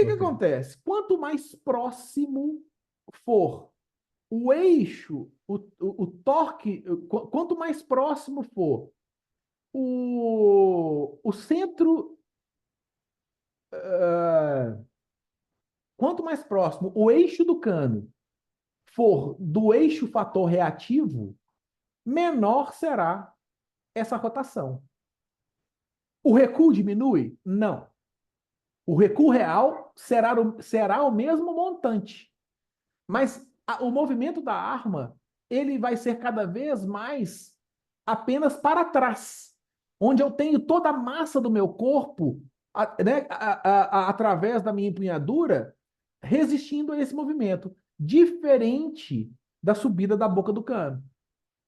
que acontece? Quanto mais próximo for o eixo, o torque, quanto mais próximo for o centro, uh, quanto mais próximo o eixo do cano for do eixo fator reativo, menor será essa rotação. O recuo diminui? Não. O recuo real será o mesmo montante. Mas o movimento da arma ele vai ser cada vez mais apenas para trás, onde eu tenho toda a massa do meu corpo, né, através da minha empunhadura, resistindo a esse movimento, diferente da subida da boca do cano,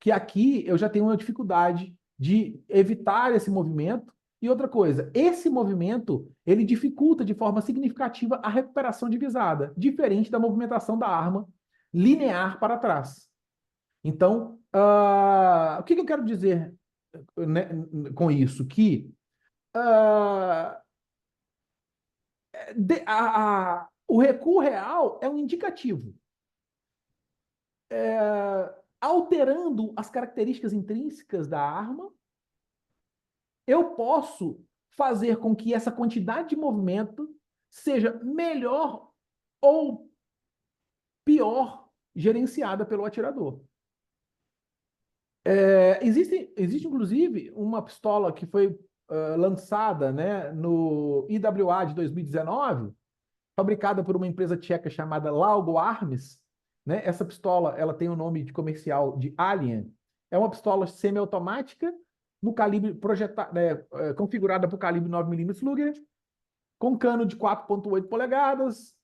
que aqui eu já tenho uma dificuldade de evitar esse movimento. E outra coisa, esse movimento ele dificulta de forma significativa a recuperação de visada, diferente da movimentação da arma linear para trás. Então, o que eu quero dizer, né, com isso? Que o recuo real é um indicativo. Alterando as características intrínsecas da arma, eu posso fazer com que essa quantidade de movimento seja melhor ou pior gerenciada pelo atirador. Existe, inclusive, uma pistola que foi lançada, né, no IWA de 2019, fabricada por uma empresa tcheca chamada Laugo Arms, né? Essa pistola ela tem o nome de comercial de Alien. É uma pistola semiautomática no calibre configurada para o calibre 9mm Luger, com cano de 4,8 polegadas,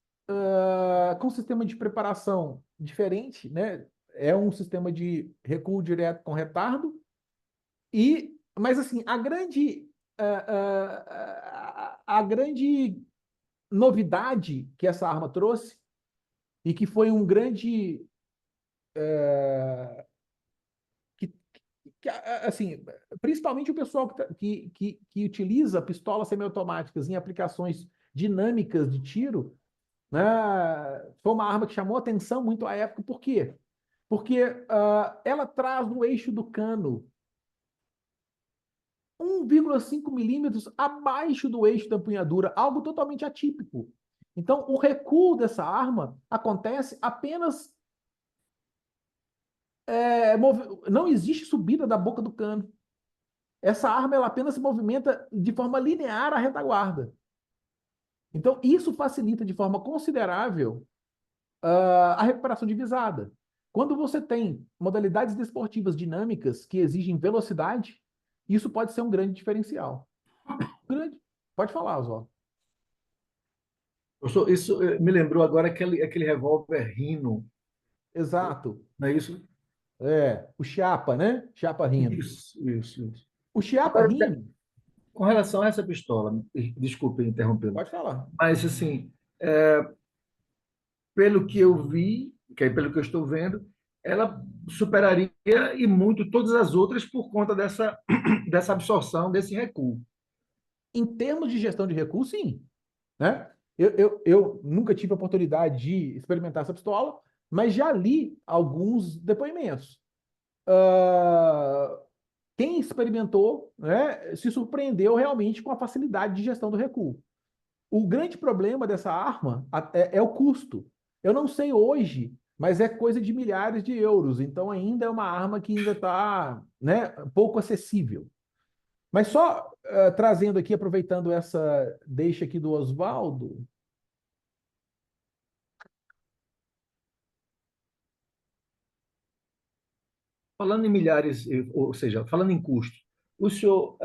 com sistema de preparação diferente, né? É um sistema de recuo direto com retardo. Mas assim, a grande novidade que essa arma trouxe e que foi um grande assim, principalmente o pessoal que utiliza pistolas semiautomáticas em aplicações dinâmicas de tiro, né, foi uma arma que chamou atenção muito à época. Por quê? Porque ela traz no eixo do cano 1,5 milímetros abaixo do eixo da empunhadura, algo totalmente atípico. Então, o recuo dessa arma acontece apenas não existe subida da boca do cano. Essa arma ela apenas se movimenta de forma linear à retaguarda. Então, isso facilita de forma considerável a recuperação de visada. Quando você tem modalidades desportivas dinâmicas que exigem velocidade, isso pode ser um grande diferencial. Grande. Pode falar, Oswaldo. Isso me lembrou agora aquele revólver Rhino, Exato. não é isso? O Chiapa, né? Chiapa Rino. Isso. O Chiapa Agora, Rino, com relação a essa pistola, desculpe interrompê-lo, pode falar. mas assim, pelo que eu vi, que é pelo que eu estou vendo, ela superaria e muito todas as outras por conta dessa absorção, desse recuo. Em termos de gestão de recursos, sim. Né? Eu nunca tive a oportunidade de experimentar essa pistola, mas já li alguns depoimentos. Quem experimentou, né, se surpreendeu realmente com a facilidade de gestão do recuo. O grande problema dessa arma é o custo. Eu não sei hoje, mas é coisa de milhares de euros. Então ainda é uma arma que ainda está, né, pouco acessível. Mas só trazendo aqui, aproveitando essa deixa aqui do Oswaldo. Falando em milhares, ou seja, falando em custo, o senhor,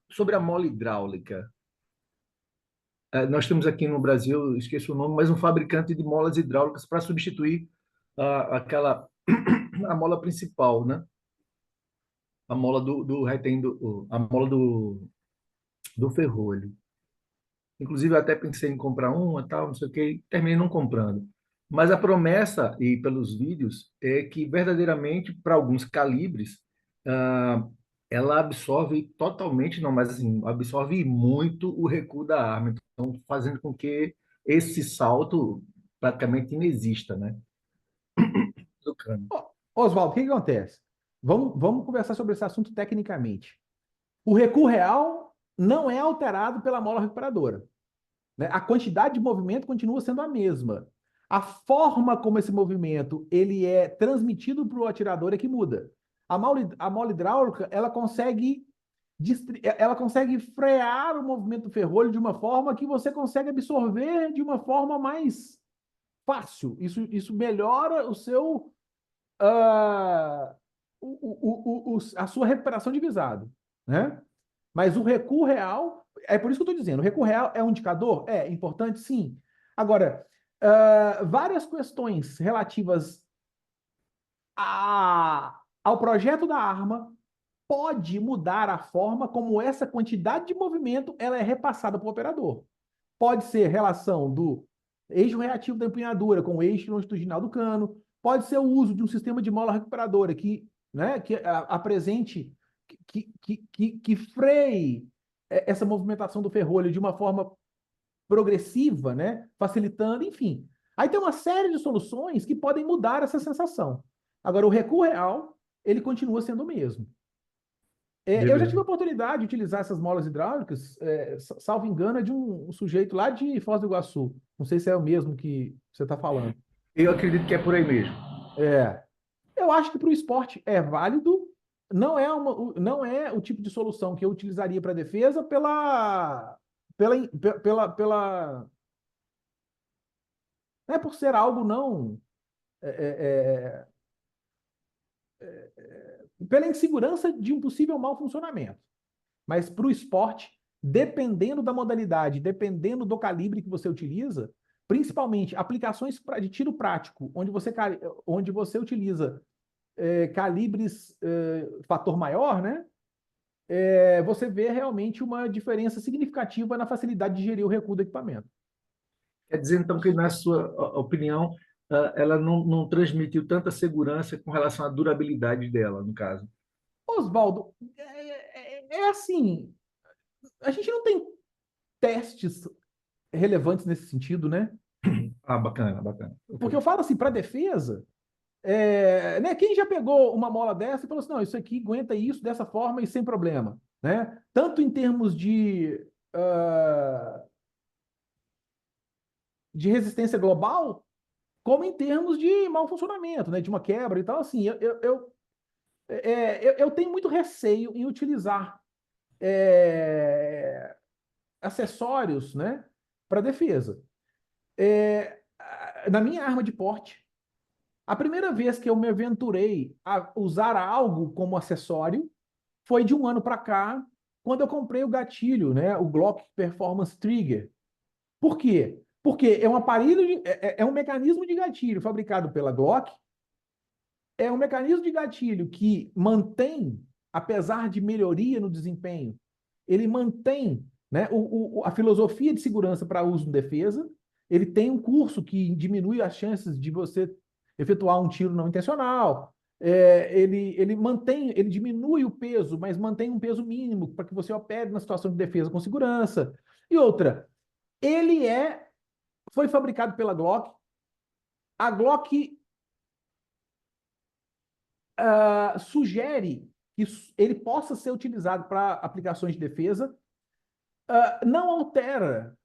sobre a mola hidráulica, nós temos aqui no Brasil, esqueço o nome, mas um fabricante de molas hidráulicas para substituir aquela a mola principal, né? A mola do retém, a mola do ferrolho. Inclusive, eu até pensei em comprar uma, tal, não sei o que, terminei não comprando. Mas a promessa, e pelos vídeos, é que verdadeiramente, para alguns calibres, ah, ela absorve totalmente, não, mas assim, absorve muito o recuo da arma. Então, fazendo com que esse salto praticamente inexista, né? Do cano. Ó, Oswaldo, o que que acontece? Vamos conversar sobre esse assunto tecnicamente. O recuo real não é alterado pela mola recuperadora, né? A quantidade de movimento continua sendo a mesma. A forma como esse movimento ele é transmitido para o atirador é que muda. A mola hidráulica, ela consegue frear o movimento do ferrolho de uma forma que você consegue absorver de uma forma mais fácil. Isso melhora o seu ah, a sua recuperação de visado, né? Mas o recuo real, é por isso que eu estou dizendo, o recuo real é um indicador? É importante, sim. Agora, várias questões relativas ao projeto da arma pode mudar a forma como essa quantidade de movimento ela é repassada para o operador. Pode ser relação do eixo reativo da empunhadura com o eixo longitudinal do cano, pode ser o uso de um sistema de mola recuperadora que apresente, que freie essa movimentação do ferrolho de uma forma progressiva, né? Facilitando, enfim. Aí tem uma série de soluções que podem mudar essa sensação. Agora, o recuo real, ele continua sendo o mesmo. Eu já tive a Beleza. oportunidade de utilizar essas molas hidráulicas, salvo engano, é de um sujeito lá de Foz do Iguaçu. Não sei se é o mesmo que você está falando. Eu acredito que é por aí mesmo. É, eu acho que para o esporte é válido, não é o tipo de solução que eu utilizaria para defesa pela, não é por ser algo não, é, pela insegurança de um possível mau funcionamento. Mas para o esporte, dependendo da modalidade, dependendo do calibre que você utiliza, principalmente aplicações de tiro prático, onde você utiliza calibres fator maior, né? Você vê realmente uma diferença significativa na facilidade de gerir o recuo do equipamento. Quer dizer, então, que na sua opinião, ela não transmitiu tanta segurança com relação à durabilidade dela, no caso. Oswaldo, é assim, a gente não tem testes relevantes nesse sentido, né? Ah, bacana, bacana. Porque Ok. eu falo assim, para defesa, né, quem já pegou uma mola dessa e falou assim, não, isso aqui aguenta isso dessa forma e sem problema, né? Tanto em termos de resistência global, como em termos de mau funcionamento, né? De uma quebra e tal, assim, eu tenho muito receio em utilizar acessórios, né, para defesa. Na minha arma de porte, a primeira vez que eu me aventurei a usar algo como acessório foi de um ano para cá, quando eu comprei o gatilho, né, o Glock Performance Trigger. Por quê? Porque é um aparelho, é um mecanismo de gatilho fabricado pela Glock, é um mecanismo de gatilho que mantém, apesar de melhoria no desempenho, ele mantém, né, a filosofia de segurança para uso em defesa. Ele tem um curso que diminui as chances de você efetuar um tiro não intencional. Ele diminui o peso, mas mantém um peso mínimo para que você opere na situação de defesa com segurança. E outra, ele foi fabricado pela Glock. A Glock sugere que ele possa ser utilizado para aplicações de defesa, não altera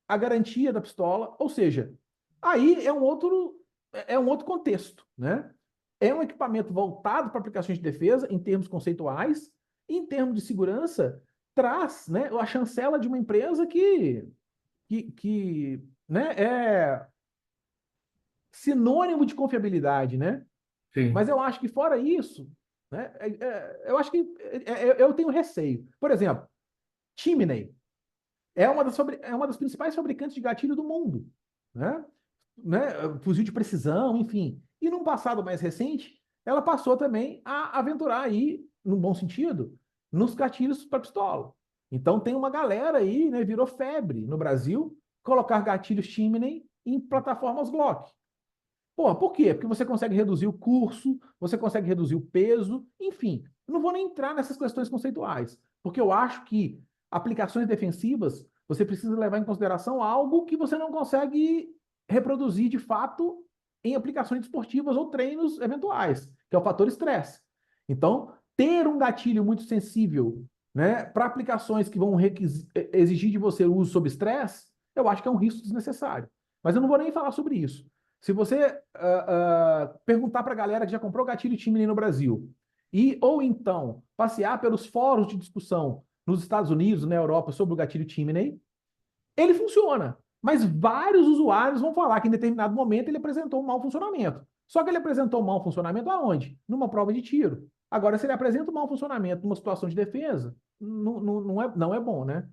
a garantia da pistola, ou seja, aí é um outro contexto, né? É um equipamento voltado para aplicações de defesa em termos conceituais, e em termos de segurança traz, né, a chancela de uma empresa que né, é sinônimo de confiabilidade, né? Mas Sim, eu acho que fora isso, né, eu acho que eu tenho receio. Por exemplo, Chimney é uma das principais fabricantes de gatilho do mundo, né? Fuzil de precisão, enfim. E num passado mais recente, ela passou também a aventurar aí, no bom sentido, nos gatilhos para pistola. Então tem uma galera aí, né, virou febre no Brasil, colocar gatilhos Chimney em plataformas Glock. Pô, por quê? Porque você consegue reduzir o curso, você consegue reduzir o peso, enfim. Eu não vou nem entrar nessas questões conceituais, porque eu acho que aplicações defensivas Você precisa levar em consideração algo que você não consegue reproduzir de fato em aplicações esportivas ou treinos eventuais, que é o fator estresse. Então, ter um gatilho muito sensível, né, para aplicações que vão exigir de você o uso sob estresse, eu acho que é um risco desnecessário. Mas eu não vou nem falar sobre isso. Se você perguntar para a galera que já comprou gatilho Timely no Brasil, ou então passear pelos fóruns de discussão nos Estados Unidos, na Europa, sobre o gatilho Timney, ele funciona. Mas vários usuários vão falar que em determinado momento ele apresentou um mau funcionamento. Só que ele apresentou um mau funcionamento aonde? Numa prova de tiro. Agora, se ele apresenta um mau funcionamento numa situação de defesa, não é bom, né?